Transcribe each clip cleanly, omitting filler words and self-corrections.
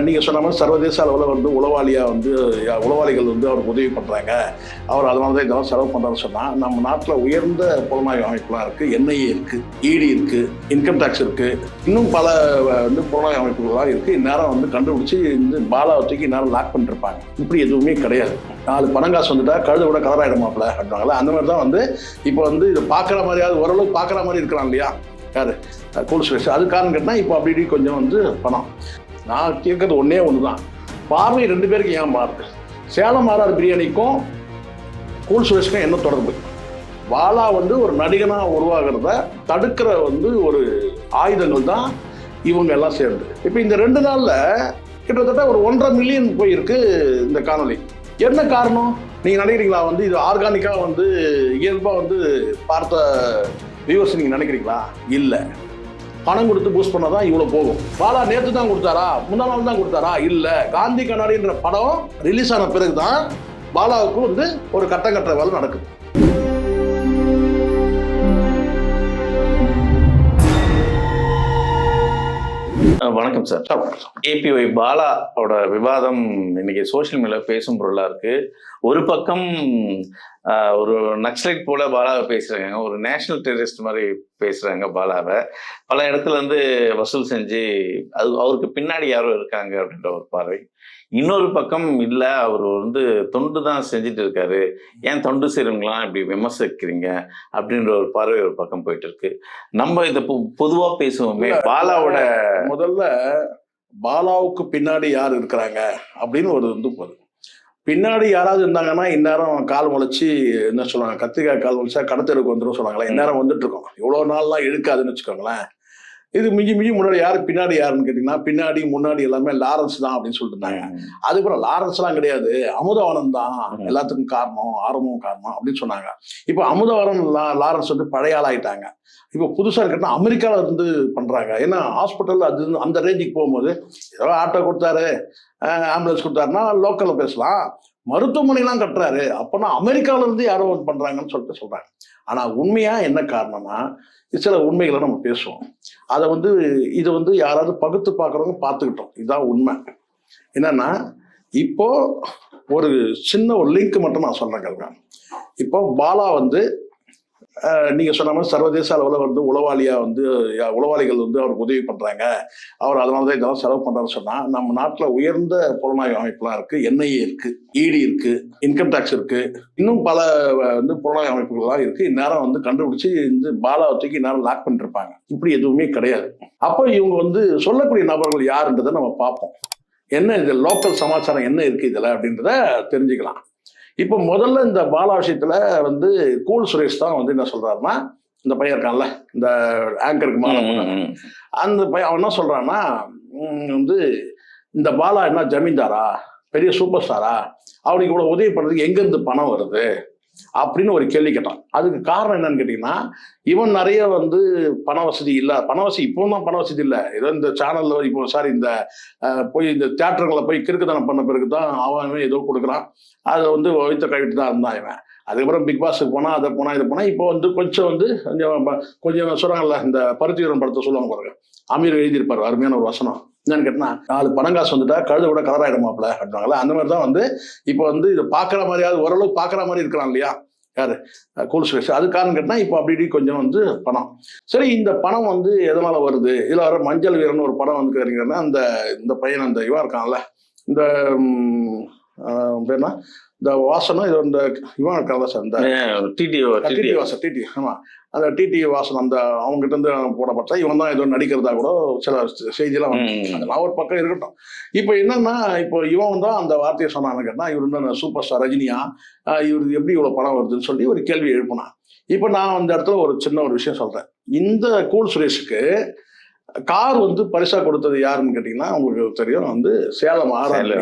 நீங்கள் சொன்ன மாதிரி சர்வதேச அளவில் வந்து உளவாளிகள் வந்து அவருக்கு உதவி பண்ணுறாங்க, அவர் அதனால தான் இதெல்லாம் செலவு பண்ணுறாருன்னு சொன்னால், நம்ம நாட்டில் உயர்ந்த புலனாய்வு அமைப்புலாம் இருக்குது, என்ஐஏ இருக்குது, இடி இருக்குது, இன்கம் டேக்ஸ் இருக்குது, இன்னும் பல வந்து புலனாய்வு அமைப்புகள்லாம் இருக்குது. இந்நேரம் வந்து கண்டுபிடிச்சி இந்த பாலாவை தூக்கி இந்நேரம் லாக் பண்ணிருப்பாங்க. இப்படி எதுவுமே கிடையாது. 4 பணங்காசு வந்துட்டா கழுத கூட கலராயிடுமாப்ல அப்படின்னாங்களா, அந்த மாதிரி தான் வந்து இப்போ வந்து இதை பார்க்குற மாதிரியாவது ஓரளவு பார்க்குற மாதிரி இருக்கிறான் இல்லையா யார் கூல் சுரேஷ். அது காரணம் கேட்டால் இப்போ அப்படி கொஞ்சம் வந்து பணம். நான் கேட்கறது ஒன்றே ஒன்று தான், பார்வை 2 பேருக்கு ஏன் மாறுது? சேலம் ஆர்ஆர் பிரியாணிக்கும் கூல் சுரேஷுக்கும் என்ன தொடர்பு? பாலா வந்து ஒரு நடிகனாக உருவாகிறத தடுக்கிற வந்து ஒரு ஆயுதங்கள் தான் இவங்க எல்லாம் சேர்ந்து. இப்போ இந்த 2 நாளில் கிட்டத்தட்ட ஒரு 1.5 மில்லியன் போயிருக்கு இந்த காணொலி. என்ன காரணம் நீங்கள் நினைக்கிறீங்களா? வந்து இது ஆர்கானிக்காக வந்து இயல்பாக வந்து பார்த்த வியூவர்ஸ் நீங்கள் நினைக்கிறீங்களா? இல்லை, பணம் கொடுத்து பூஸ்ட் பண்ணால் தான் இவ்வளோ போகும். பாலா நேற்று தான் கொடுத்தாரா, முந்தா நாள் தான் கொடுத்தாரா? இல்லை, காந்தி கண்ணாடின்ற படம் ரிலீஸ் ஆன பிறகு தான் பாலாவுக்கு வந்து ஒரு கட்ட வேலை நடக்குது. வணக்கம் சார். ஏபிஒய் பாலாவோட விவாதம் இன்னைக்கு சோசியல் மீடியாவில் பேசும் பொருளாக இருக்கு. ஒரு பக்கம் ஒரு நக்சலைட் போல பாலாவை பேசுறாங்க, ஒரு நேஷனல் டெரரிஸ்ட் மாதிரி பேசுறாங்க பாலாவை. பல இடத்துல இருந்து வசூல் செஞ்சு அவருக்கு பின்னாடி யாரோ இருக்காங்க அப்படின்ற ஒரு பார்வை. இன்னொரு பக்கம் இல்லை, அவர் வந்து தொண்டு தான் செஞ்சுட்டு இருக்காரு, ஏன் தொண்டு செய்யறவங்களாம் இப்படி விமர்சிக்கிறீங்க அப்படின்ற ஒரு பார்வை ஒரு பக்கம் போயிட்டு இருக்கு. நம்ம இதை பொதுவாக பேசுவோமே, பாலாவோட முதல்ல பாலாவுக்கு பின்னாடி யார் இருக்கிறாங்க அப்படின்னு ஒரு வந்து போகுது. பின்னாடி யாராவது இருந்தாங்கன்னா இந்நேரம் கால் முளைச்சி என்ன சொல்லுவாங்க, கத்திரிக்காய் கால் முளைச்சா கடத்தருக்கு வந்துடும் சொல்லுவாங்களே, இந்நேரம் வந்துட்டு இருக்கோம். இவ்வளோ நாள்லாம் இழுக்காதுன்னு வச்சுக்கோங்களேன். இது மிஞ்சி முன்னாடி யாரு பின்னாடி யாருன்னு கேட்டீங்கன்னா, பின்னாடி முன்னாடி எல்லாமே லாரன்ஸ் தான் அப்படின்னு சொல்லிட்டு இருந்தாங்க. அதுக்கப்புறம் லாரன்ஸ்லாம் கிடையாது, அமுதவாணன் தான் எல்லாத்துக்கும் காரணம், ஆரம்பம் காரணம் அப்படின்னு சொன்னாங்க. இப்போ அமுதவாணன் லாரன்ஸ் வந்து பழைய ஆளாயிட்டாங்க. இப்போ புதுசாக இருக்கட்டும் அமெரிக்காவில் இருந்து பண்ணுறாங்க. ஏன்னா ஹாஸ்பிட்டல் அது அந்த ரேஞ்சுக்கு போகும்போது ஏதோ ஆட்டோ கொடுத்தாரு, ஆம்புலன்ஸ் கொடுத்தாருன்னா லோக்கலில் பேசலாம், மருத்துவமனைலாம் கட்டுறாரு அப்போனா அமெரிக்காவில இருந்து யாரோ பண்ணுறாங்கன்னு சொல்லிட்டு சொல்கிறாங்க. ஆனால் உண்மையாக என்ன காரணம்னா, சில உண்மைகளை நம்ம பேசுவோம், அதை வந்து இதை வந்து யாராவது பகுத்து பார்க்குறவங்க பார்த்துக்கிட்டோம். இதுதான் உண்மை. என்னன்னா, இப்போ ஒரு சின்ன ஒரு லிங்க் மட்டும் நான் சொல்கிறேன் கேளுங்க. இப்போ பாலா வந்து நீங்கள் சொன்ன மாதிரி சர்வதேச அளவில் வந்து உளவாளிகள் வந்து அவருக்கு உதவி பண்ணுறாங்க, அவர் அதனால தான் இதெல்லாம் செலவு பண்ணுறாருன்னு சொன்னால், நம்ம நாட்டில் உயர்ந்த புலனாய்வு அமைப்புலாம் இருக்குது, என்ஐஏ இருக்குது, இடி இருக்குது, இன்கம் டேக்ஸ் இருக்குது, இன்னும் பல வந்து புலனாய்வு அமைப்புகள்லாம் இருக்குது. இந்நேரம் வந்து கண்டுபிடிச்சி இந்த பாலாவை தூக்கி இந்நேரம் லாக் பண்ணிருப்பாங்க. இப்படி எதுவுமே கிடையாது. அப்போ இவங்க வந்து சொல்லக்கூடிய நபர்கள் யாருன்றதை நம்ம பார்ப்போம். என்ன இது லோக்கல் சமாச்சாரம் என்ன இருக்குது இதில் அப்படின்றத தெரிஞ்சுக்கலாம். இப்போ முதல்ல இந்த பாலா விஷயத்துல வந்து கூல் சுரேஷ் தான் வந்து என்ன சொல்றாருன்னா, இந்த பையன் இருக்கான்ல இந்த ஆங்கருக்கு மாலை அந்த பையன் அவன் என்ன சொல்றான்னா, வந்து இந்த பாலா என்ன ஜமீன்தாரா, பெரிய சூப்பர் ஸ்டாரா, அவனுக்கு இவ்வளவு உதவி பண்றதுக்கு எங்க இருந்து பணம் வருது அப்படின்னு ஒரு கேள்வி கேட்டான். அதுக்கு காரணம் என்னன்னு கேட்டீங்கன்னா, இவன் நிறைய வந்து பண வசதி இல்லை, இப்போ தான் பண வசதி இல்லை, ஏதோ இந்த சேனல்ல இப்போ இந்த போய் இந்த தியேட்டர்களை போய் கிறுக்குத்தனம் பண்ண பிறகு தான் அவன் ஏதோ கொடுக்குறான், அதை வந்து வைத்த கைவிட்டு தான் இருந்தான் இவன். அதுக்கப்புறம் பிக் பாஸுக்கு போனா, அதை போனா இதை போனா, இப்போ வந்து கொஞ்சம் சொல்றாங்கல்ல, இந்த பருத்திவீரன் படத்தை சொல்லுவாங்க பாருங்க, அமீர் எழுதியிருப்பாரு அருமையான ஒரு வசனம். என்னன்னு கேட்டா, 4 பணங்காசு வந்துட்டா கழுத கூட கலராயிடுமாப்ல அப்படின்னாங்களா, அந்த மாதிரி தான் வந்து இப்போ வந்து இதை பார்க்குற மாதிரியாவது ஓரளவு பார்க்குற மாதிரி இருக்கிறான் இல்லையா யாரு கூல் சுரேஷ். அது காரணம் கேட்டா இப்போ அப்படி கொஞ்சம் வந்து பணம். சரி, இந்த பணம் வந்து எதனால வருது? இதில் வர மஞ்சள் வீரன் ஒரு படம் வந்து கேட்டீங்கன்னா, இந்த பையன் அந்த இவன் இருக்கான்ல, இந்த பேர்னா இந்த வாசனம், இது இந்த இவன் இருக்கான்ல சார், இந்த டிடி ஆமா, அந்த டிடி வாசன் அந்த அவங்ககிட்ட இருந்து போடப்பட்ட இவன் தான் ஏதோ நடிக்கிறதா கூட சில செய்தியெல்லாம் வந்து, அதெல்லாம் ஒரு பக்கம் இருக்கட்டும். இப்போ என்னன்னா, இப்போ இவன் தான் அந்த வார்த்தையை சொன்னான்னு கேட்டா, இவர் வந்து சூப்பர் ஸ்டார் ரஜினியா, இவருக்கு எப்படி இவ்வளவு பணம் வருதுன்னு சொல்லி ஒரு கேள்வி எழுப்பினான். இப்போ நான் அந்த இடத்துல ஒரு சின்ன ஒரு விஷயம் சொல்றேன். இந்த கூல் சுரேஷுக்கு கார் வந்து பரிசா கொடுத்தது யாருன்னு கேட்டீங்கன்னா, உங்களுக்கு தெரியும், வந்து சேலம் ஆர்ஆர்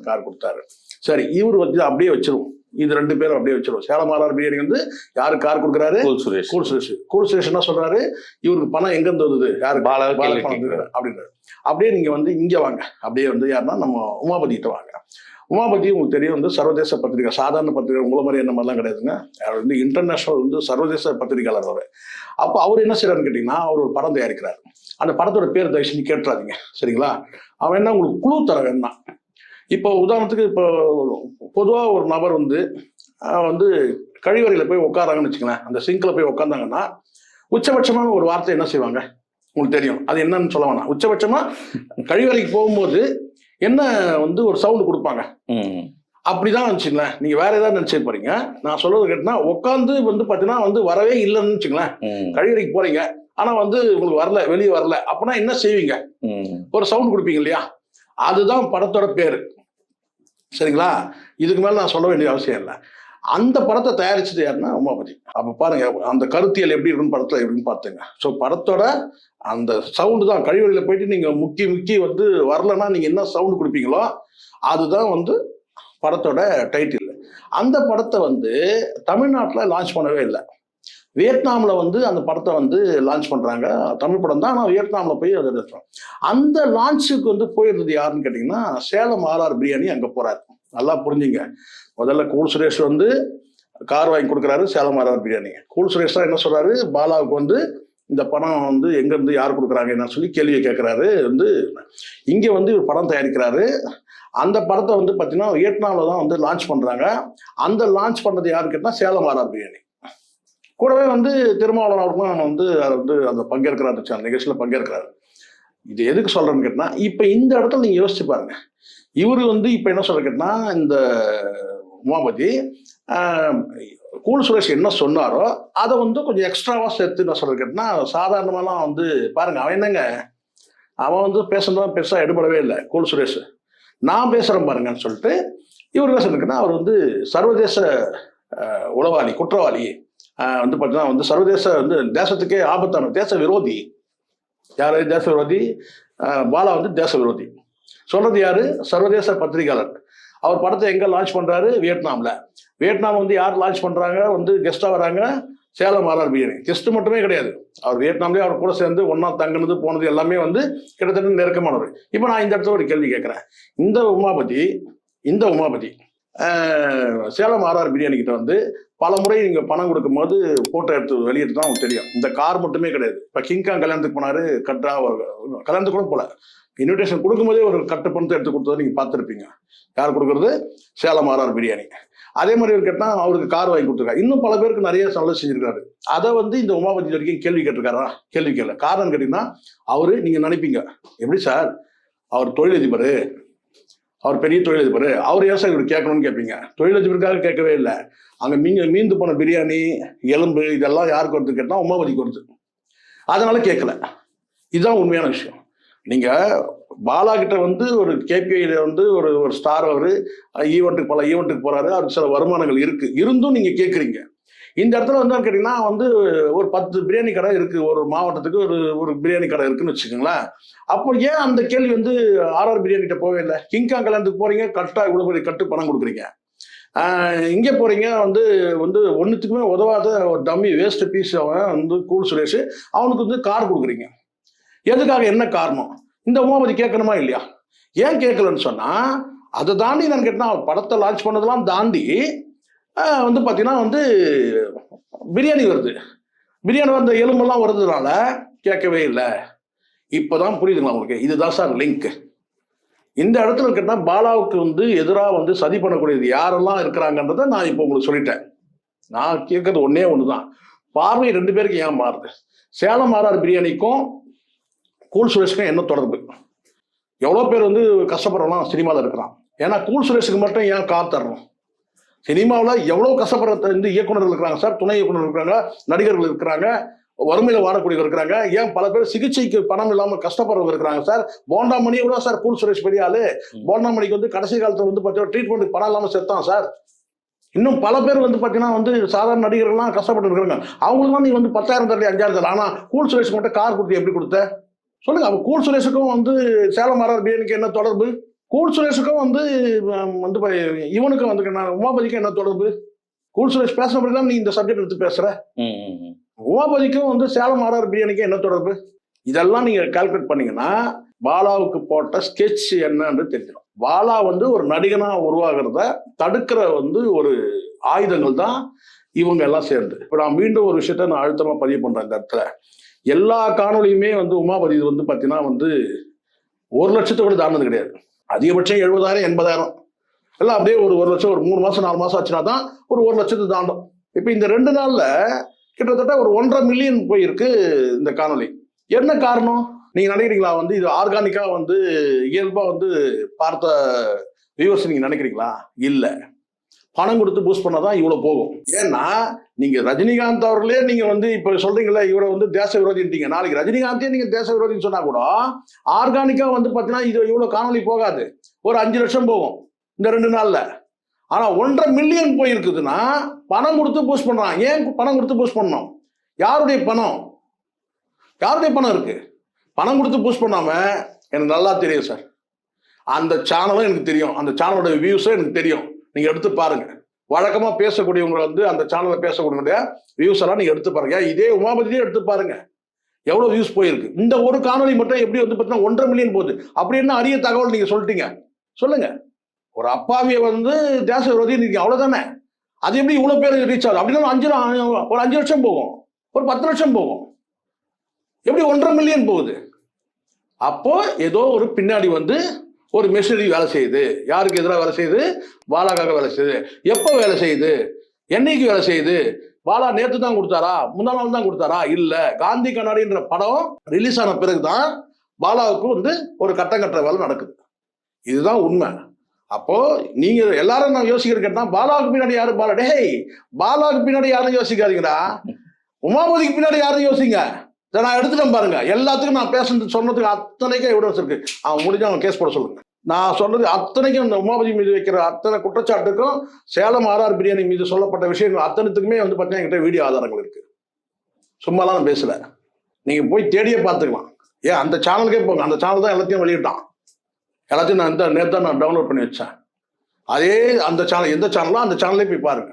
கார் கொடுத்தாரு. சரி, இவர் வந்து அப்படியே வச்சிருவோம். இது 2 பேரும் அப்படியே வச்சிருவோம். சேலம் ஆர்ஆர் பிரியாணி வந்து யாருக்கு கார் கொடுக்குறாரு? கூல் சுரேஷ். கூல் சுரேஷ் என்ன சொல்றாரு? இவருக்கு பணம் எங்க இருந்து வந்தது? யாருக்கு? பாலாவுக்கு பாலா கேள்வி பணம் கேட்கிறாரு. வந்தது அப்படின்றாரு. அப்படியே நீங்க வந்து இங்க வாங்க. அப்படியே வந்து யாருன்னா நம்ம உமாபதி கிட்ட வாங்க. உமாபதி உங்களுக்கு தெரியும் வந்து சர்வதேச பத்திரிகை, சாதாரண பத்திரிகை உங்களை மாதிரி என்ன மாதிரிலாம் கிடையாதுங்க. அவர் வந்து இன்டர்நேஷனல் வந்து சர்வதேச பத்திரிகையாளர் அவர். அப்போ அவர் என்ன செய்யறாருன்னு கேட்டீங்கன்னா, அவர் ஒரு படம் தயாரிக்கிறார். அந்த படத்தோட பேர் தயவு செஞ்சு கேட்டுறாதீங்க, சரிங்களா? அவன் என்ன உங்களுக்கு குழு தர வேணாம். இப்போ உதாரணத்துக்கு இப்போ பொதுவாக ஒரு நபர் வந்து வந்து கழிவறையில் போய் உட்காராங்கன்னு வச்சுங்களேன், அந்த சிங்கில் போய் உட்காந்தாங்கன்னா உச்சபட்சமான ஒரு வார்த்தை என்ன செய்வாங்க உங்களுக்கு தெரியும். அது என்னன்னு சொல்ல வேணாம். உச்சபட்சமா கழிவறைக்கு போகும்போது என்ன வந்து ஒரு சவுண்டு கொடுப்பாங்க. அப்படிதான் வச்சுங்களேன். நீங்க வேற ஏதாவது நினைச்சு போறீங்க. நான் சொல்றது கேட்டா உட்காந்து வந்து பாத்தீங்கன்னா வந்து வரவே இல்லைன்னு வச்சுங்களேன். கழிவறைக்கு போறீங்க, ஆனா வந்து உங்களுக்கு வரல, வெளியே வரல, அப்படின்னா என்ன செய்வீங்க? ஒரு சவுண்ட் கொடுப்பீங்க இல்லையா? அதுதான் படத்தோட பேரு, சரிங்களா? இதுக்கு மேல நான் சொல்ல வேண்டிய அவசியம் இல்லை. அந்த படத்தை தயாரிச்சது யாருன்னா உமாபதி. அப்ப பாருங்க அந்த கருத்தியல் எப்படி இருக்குன்னு படத்துல எப்படின்னு பாத்துங்க. ஸோ படத்தோட அந்த சவுண்டு தான். கழிவறையில போயிட்டு நீங்க முக்கி வந்து வரலன்னா நீங்க என்ன சவுண்டு கொடுப்பீங்களோ அதுதான் வந்து படத்தோட டைட்டில். அந்த படத்தை வந்து தமிழ்நாட்டில் லான்ச் பண்ணவே இல்லை. வியட்நாம்ல வந்து அந்த படத்தை வந்து லான்ச் பண்றாங்க. தமிழ் படம் தான், ஆனால் வியட்நாம்ல போய் அதை எடுத்துறோம். அந்த லான்ச்சுக்கு வந்து போயிருந்தது யாருன்னு கேட்டீங்கன்னா சேலம் ஆர்ஆர் பிரியாணி அங்க போறாரு. நல்லா புரிஞ்சுங்க. முதல்ல கூல் சுரேஷ் வந்து கார் வாங்கி கொடுக்குறாரு சேலம் ஆர்ஆர் பிரியாணி. கூல் சுரேஷ் தான் என்ன சொல்றாரு? பாலாவுக்கு வந்து இந்த பணம் வந்து எங்க இருந்து யார் கொடுக்குறாங்க என்ன சொல்லி கேள்வியை கேட்கிறாரு. வந்து இங்க வந்து ஒரு படம் தயாரிக்கிறாரு. அந்த படத்தை வந்து பார்த்தீங்கன்னா வியட்நாம்ல தான் வந்து லான்ச் பண்றாங்க. அந்த லான்ச் பண்ணது யாருன்னு கேட்டா சேலம் ஆர்ஆர் பிரியாணி. கூடவே வந்து திருமாவளவன் அவர்களும் வந்து அந்த பங்கேற்கிறாரு, அந்த நிகழ்ச்சியில பங்கேற்கிறாரு. இது எதுக்கு சொல்றேன்னு கேட்டா, இப்ப இந்த இடத்துல நீங்க யோசிச்சு பாருங்க. இவரு வந்து இப்ப என்ன சொல்ற கேட்டா, இந்த உமாபதி கூல் சுரேஷ் என்ன சொன்னாரோ அதை வந்து கொஞ்சம் எக்ஸ்ட்ராவா சேர்த்து என்ன சொல்ற கேட்டா, சாதாரணமாலாம் வந்து பாருங்க அவன் என்னங்க, அவன் வந்து பேசுறதுலாம் பெருசா எடுபடவே இல்லை. கூல் சுரேஷ் நான் பேசுறேன் பாருங்கன்னு சொல்லிட்டு இவர் என்ன சொல்லிருக்குன்னா, அவர் வந்து சர்வதேச உளவாளி, குற்றவாளி, வந்து பார்த்தீங்கன்னா வந்து சர்வதேச வந்து தேசத்துக்கே ஆபத்தான தேச விரோதி. யாரு தேச விரோதி? பாலா வந்து தேச விரோதி. சொல்றது யாரு? சர்வதேச பத்திரிகையாளர். அவர் படத்தை எங்க லான்ச் பண்றாரு? வியட்நாம்ல. வியட்நாம் வந்து யார் லான்ச் பண்றாங்க? வந்து கெஸ்டா வராங்க சேலம் ஆர்ஆர் பிரியாணி. கெஸ்ட் மட்டுமே கிடையாது, அவர் வியட்நாம்லேயே அவர் கூட சேர்ந்து ஒன்னா தங்கினது போனது எல்லாமே வந்து கிட்டத்தட்ட நெருக்கமானவர். இப்போ நான் இந்த இடத்துல ஒரு கேள்வி கேட்கிறேன். இந்த உமாபதி சேலம் ஆர்ஆர் பிரியாணி கிட்ட வந்து பல முறை நீங்க பணம் கொடுக்கும் போது போட்டோ எடுத்து வெளியிட்டு தான் உங்களுக்கு தெரியும். இந்த கார் மட்டுமே கிடையாது. இப்ப கிங்காங் கல்யாணத்துக்கு போனாரு, கல்யாணத்துக்கு கூட போல, இன்விடேஷன் கொடுக்கும்போதே ஒரு கட்டு பணத்தை எடுத்து கொடுத்ததை நீங்க பார்த்துருப்பீங்க. யார் கொடுக்கறது? சேலம் ஆர்ஆர் பிரியாணி. அதே மாதிரி ஒரு கேட்டா அவருக்கு கார் வாங்கி கொடுத்துருக்காரு. இன்னும் பல பேருக்கு நிறைய நல்லது செஞ்சிருக்காரு. அதை வந்து இந்த உமாபதி வரைக்கும் கேள்வி கேட்டிருக்காரா? கேள்வி கேட்கல. காரணம் கேட்டீங்கன்னா அவரு, நீங்க நினைப்பீங்க எப்படி சார் அவர் தொழிலதிபர், அவர் பெரிய தொழிலதிபர், அவர் ஏன் சார் இவர் கேட்கணும்னு கேட்பீங்க. தொழிலதிபருக்காக கேட்கவே இல்லை. அங்க மீந்து போன பிரியாணி, எலும்பு இதெல்லாம் யாருக்கு வருது கேட்டா உமாபதிக்கு வருது. அதனால கேட்கல. இதுதான் உண்மையான விஷயம். நீங்க பாலா கிட்ட வந்து ஒரு கேபிஐல வந்து ஒரு ஸ்டார், அவரு பல ஈவெண்ட்டுக்கு போறாரு, அவருக்கு சில வருமானங்கள் இருக்கு, இருந்தும் நீங்க கேட்குறீங்க. இந்த இடத்துல வந்து கேட்டீங்கன்னா வந்து ஒரு 10 பிரியாணி கடை இருக்கு, ஒரு மாவட்டத்துக்கு ஒரு பிரியாணி கடை இருக்குன்னு வச்சுக்கோங்களேன். அப்போ ஏன் அந்த கேள்வி வந்து ஆர்ஆர் பிரியாணி கிட்ட போவே இல்லை? கிங்காங் கல்யாணத்துக்கு போறீங்க, கட்டா இவ்வளவு பெரிய கட்டு பணம் கொடுக்குறீங்க. இங்கே போறீங்க வந்து ஒன்றுத்துக்குமே உதவாத ஒரு டம்மி வேஸ்ட் பீஸ் அவன் வந்து கூல் சுரேஷ், அவனுக்கு வந்து கார் கொடுக்குறீங்க. எதுக்காக? என்ன காரணம்? இந்த உமாபதி கேட்கணுமா இல்லையா? ஏன் கேட்கலன்னு சொன்னா, அதை தாண்டி நான் கேட்டா படத்தை லான்ச் பண்ணதெல்லாம் தாண்டி வந்து பார்த்தீங்கன்னா வந்து பிரியாணி வருது. பிரியாணி வந்த எலும்பெல்லாம் வருதுனால கேட்கவே இல்லை. இப்போதான் புரியுதுங்களா உங்களுக்கு? இதுதான் சார் லிங்க். இந்த இடத்துல கேட்டால் பாலாவுக்கு வந்து எதிராக வந்து சதி பண்ணக்கூடியது யாரெல்லாம் இருக்கிறாங்கன்றதை நான் இப்போ உங்களுக்கு சொல்லிட்டேன். நான் கேட்கறது ஒன்னே ஒண்ணுதான், பார்வை 2 பேருக்கு ஏன் மாறுது? சேலம் ஆர்ஆர் பிரியாணிக்கும் கூல் சுரேஷுக்கும் என்ன தொடர்பு? எவ்வளோ பேர் வந்து கஷ்டப்படுறோம்னா சினிமாவில் இருக்கிறான். ஏன்னா கூல் சுரேஷுக்கு மட்டும் ஏன் கார் தரணும்? சினிமாவில் எவ்வளோ கஷ்டப்படுற இந்த இயக்குநர்கள் இருக்கிறாங்க சார், துணை இயக்குநர்கள் இருக்கிறாங்க, நடிகர்கள் இருக்கிறாங்க, வறுமையில் வாழக்கூடியவர் இருக்கிறாங்க. ஏன் பல பேர் சிகிச்சைக்கு பணம் இல்லாமல் கஷ்டப்படுறவங்க இருக்கிறாங்க சார். போண்டாமணி எவ்வளோ சார் கூல் சுரேஷ் பெரிய ஆளு. போண்டாமணிக்கு வந்து கடைசி காலத்தில் வந்து பார்த்தீங்கன்னா ட்ரீட்மெண்ட்டுக்கு பணம் இல்லாமல் செத்தான் சார். இன்னும் பல பேர் வந்து பார்த்தீங்கன்னா வந்து சாதாரண நடிகர்கள்லாம் கஷ்டப்பட்டு இருக்கிறாங்க. அவங்களுக்குலாம் நீ வந்து 10,000 தரல 5,000 தரல. ஆனால் கூல் சுரேஷுக்கு மட்டும் கார் கொடுத்து எப்படி கொடுத்த சொல்லுங்க? அப்போ கூல் சுரேஷுக்கும் வந்து சேலம் ஆர்ஆர் பிரியாணிக்கு என்ன தொடர்பு? கூல் சுரேஷுக்கும் வந்து இவனுக்கும் வந்து உமாபதிக்கும் என்ன தொடர்பு? கூல் சுரேஷ் பேசின தான் நீ இந்த சப்ஜெக்ட் எடுத்து பேசுற. உமாபதிக்கும் வந்து சேலம் ஆர்ஆர் பிரியாணிக்கும் என்ன தொடர்பு? இதெல்லாம் நீங்க கால்குலேட் பண்ணீங்கன்னா பாலாவுக்கு போட்ட ஸ்கெட்ச் என்னன்னு தெரிஞ்சிடும். பாலா வந்து ஒரு நடிகனா உருவாகிறத தடுக்கிற வந்து ஒரு ஆயுதங்கள் தான் இவங்க எல்லாம் சேர்ந்து. இப்ப நான் மீண்டும் ஒரு விஷயத்த நான் அழுத்தமா பதிவு பண்றேன் இந்த இடத்துல. எல்லா காணொலியுமே வந்து உமாபதி வந்து பாத்தீங்கன்னா வந்து 1 லட்சத்தை கூட தாண்டது கிடையாது. அதிகபட்சம் 70,000 80,000 எல்லாம் அப்படியே ஒரு 1 லட்சம் ஒரு 3 மாசம் 4 மாசம் ஆச்சுன்னா தான் ஒரு 1 லட்சத்தை தாண்டும். இப்ப இந்த 2 நாள்ல கிட்டத்தட்ட ஒரு 1.5 மில்லியன் போயிருக்கு இந்த காணொலி. என்ன காரணம் நீங்க நினைக்கிறீங்களா? வந்து இது ஆர்கானிக்கா வந்து இயல்பா வந்து பார்த்த வியூவர்ஸ் நீங்க நினைக்கிறீங்களா? இல்ல, பணம் கொடுத்து பூஸ்ட் பண்ணாதான் இவ்வளவு போகும். ஏன்னா நீங்க ரஜினிகாந்த் அவர்களே நீங்க வந்து இப்ப சொல்றீங்களா இவரை வந்து தேச விரோதிட்டீங்க. நாளைக்கு ரஜினிகாந்தே நீங்க தேச விரோதின்னு சொன்னா கூட ஆர்கானிக்கா வந்து பாத்தீங்கன்னா இது இவ்வளவு காணொலி போகாது, ஒரு 5 லட்சம் போகும் இந்த 2 நாள்ல. ஆனா 1.5 மில்லியன் போயிருக்குதுன்னா பணம் கொடுத்து பூஸ்ட் பண்றான். ஏன் பணம் கொடுத்து பூஸ்ட் பண்ணணும்? யாருடைய பணம்? யாருடைய பணம் இருக்கு? பணம் கொடுத்து பூஸ்ட் பண்ணாம எனக்கு நல்லா தெரியும் சார். அந்த சேனலும் எனக்கு தெரியும், அந்த சேனலோட வியூஸும் எனக்கு தெரியும். நீங்க எடுத்து பாருங்க. வழக்கமா பேசக்கூடியவங்க வந்து அந்த சேனல்ல பேசக்கூடிய வியூஸ் எல்லாம் நீங்க எடுத்து பாருங்க. இதே உமாபதியே எடுத்து பாருங்க எவ்வளவு வியூஸ் போயிருக்கு. இந்த ஒரு காணொலி மட்டும் எப்படி வந்து பார்த்தீங்கன்னா 1.5 மில்லியன் போகுது. அப்படி என்ன அரிய தகவல் நீங்க சொல்லிட்டீங்க சொல்லுங்க. ஒரு அப்பாவியை வந்து தேச விரோதி நீங்க அவ்வளவுதானே. அது எப்படி இவ்வளவு பேர் ரீச் ஆகுது? அப்படின்னா ஒரு 5 லட்சம் போகும், ஒரு 10 லட்சம் போகும். எப்படி 1.5 மில்லியன் போகுது? அப்போ ஏதோ ஒரு பின்னாடி வந்து ஒரு மெஷினரி வேலை செய்யுது. யாருக்கு எதிராக வேலை செய்யுது? பாலாக்காக வேலை செய்யுது. எப்போ வேலை செய்யுது? என்னைக்கு வேலை செய்யுது? பாலா நேற்று தான் கொடுத்தாரா? முந்தா நாள் தான் கொடுத்தாரா? இல்ல, காந்தி கண்ணாடின்ற படம் ரிலீஸ் ஆன பிறகுதான் பாலாவுக்கு வந்து ஒரு கட்டங்கட்ட வேலை நடக்குது. இதுதான் உண்மை. அப்போ நீங்க எல்லாரும் நான் யோசிக்கிற கேட்டா பாலாவுக்கு பின்னாடி யாரும் பாலாவுக்கு பின்னாடி யாரும் யோசிக்காதீங்கடா. உமாபதிக்கு பின்னாடி யாரும் யோசிங்க. நான் எடுத்துட்டேன் பாருங்க. எல்லாத்துக்கும் நான் பேசுறது சொன்னதுக்கு அத்தனைக்கும் எவிடன்ஸ் இருக்கு. அவன் முடிஞ்சு அவன் கேஸ் போட சொல்லுங்க. நான் சொல்றது அத்தனைக்கும் இந்த உமாபதி மீது வைக்கிற அத்தனை குற்றச்சாட்டுக்கும் சேலம் ஆர்ஆர் பிரியாணி மீது சொல்லப்பட்ட விஷயங்கள் அத்தனைத்துக்குமே வந்து பார்த்தீங்கன்னா என்கிட்ட வீடியோ ஆதாரங்கள் இருக்கு. சும்மாலாம் நான் பேசல. நீங்க போய் தேடியே பார்த்துக்கலாம். ஏன் அந்த சேனலுக்கே போங்க. அந்த சேனல் தான் எல்லாத்தையும் வெளியிட்டான். எல்லாத்தையும் நான் நேற்று தான் நான் டவுன்லோட் பண்ணி வச்சேன். அதே அந்த சேனல் எந்த சேனலோ அந்த சேனல்லே போய் பாருங்க.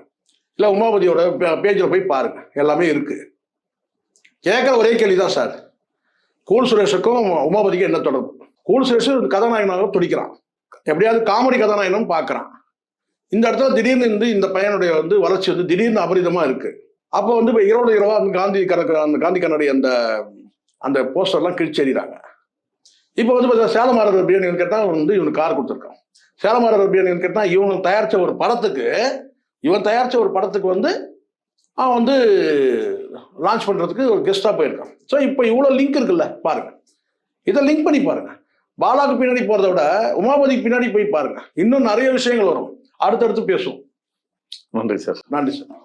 இல்லை உமாபதியோட பேஜில் போய் பாருங்க. எல்லாமே இருக்கு. கேட்குற ஒரே கேள்விதான் சார், கூல் சுரேஷுக்கும் உமாபதிக்கும் என்ன தொடர்பு? கூல் சுரேஷ் கதாநாயகனாக துடிக்கிறான், எப்படியாவது காமெடி கதாநாயகனும் பார்க்குறான். இந்த இடத்துல திடீர்னு இந்த பையனுடைய வந்து வளர்ச்சி வந்து திடீர்னு அபரிதமா இருக்கு. அப்போ வந்து இப்போ இரவா அந்த காந்தி கண்ணாடி அந்த போஸ்டர்லாம் கிழிச்செறிகிறாங்க. இப்போ வந்து சேலம் ஆர்ஆர் பிரியாணி கேட்டால் வந்து இவனுக்கு கார் கொடுத்துருக்கான். சேலம் ஆர்ஆர் பிரியாணி கேட்டால் இவன் தயாரித்த ஒரு படத்துக்கு வந்து அவன் வந்து லான்ச் பண்ணுறதுக்கு ஒரு கெஸ்ட்டாக போயிருக்கான். ஸோ இப்போ இவ்வளோ லிங்க் இருக்குல்ல பாருங்க. இதை லிங்க் பண்ணி பாருங்க. பாலாவுக்கு பின்னாடி போகிறத விட உமாபதிக்கு பின்னாடி போய் பாருங்க. இன்னும் நிறைய விஷயங்கள் வரும். அடுத்தடுத்து பேசுவோம். நன்றி சார். நன்றி சார்.